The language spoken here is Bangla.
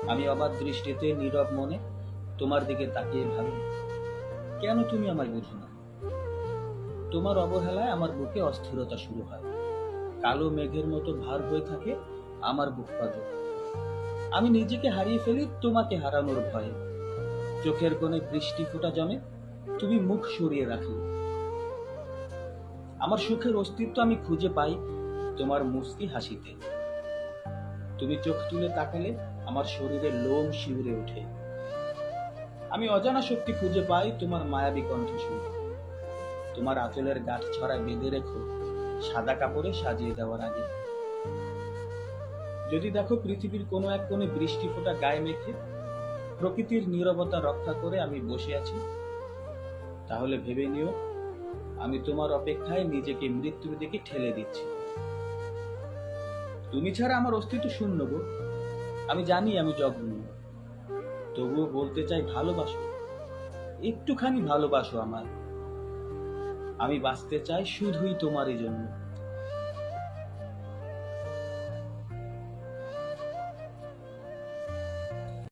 আমি অবাক দৃষ্টিতে নীরব মনে তোমার দিকে তাকিয়ে ভাবি, কেন তুমি আমায় বুঝো না? তোমার অবহেলায় আমার বুকে অস্থিরতা শুরু হয়। কালো মেঘের মতো ভার হয়ে থাকে আমার বুক পাজর। আমি নিজেকে হারিয়ে ফেলি তোমাকে হারানোর ভয়ে। চোখের কোণে বৃষ্টি ফোঁটা জমে, তুমি মুখ সরিয়ে রাখলে। আমার সুখের অস্তিত্ব আমি খুঁজে পাই তোমার মুস্কি হাসিতে। তুমি চোখ তুলে তাকালে আমার শরীরে লোম শিউরে ওঠে। আমি অজানা শক্তি খুঁজে পাই তোমার মায়াবী কণ্ঠ শুনে। তোমার আঁচলের গাঁঠ ছড়া বেঁধে রেখো সাদা কাপড়ে সাজিয়ে দেওয়ার আগে। যদি দেখো পৃথিবীর কোনো এক কোণে বৃষ্টি ফোঁটা গায়ে মেখে প্রকৃতির নীরবতা রক্ষা করে আমি বসে আছি, তাহলে ভেবে নিও আমি তোমার অপেক্ষায় নিজেকে মৃত্যুর দিকে ঠেলে দিচ্ছি। তুমি ছাড়া আমার অস্তিত্ব শূন্য গো। আমি জানি আমি জঘন্য, তবুও বলতে চাই ভালোবাসো, একটুখানি ভালোবাসো আমায়। আমি বাঁচতে চাই শুধুই তোমারই জন্য।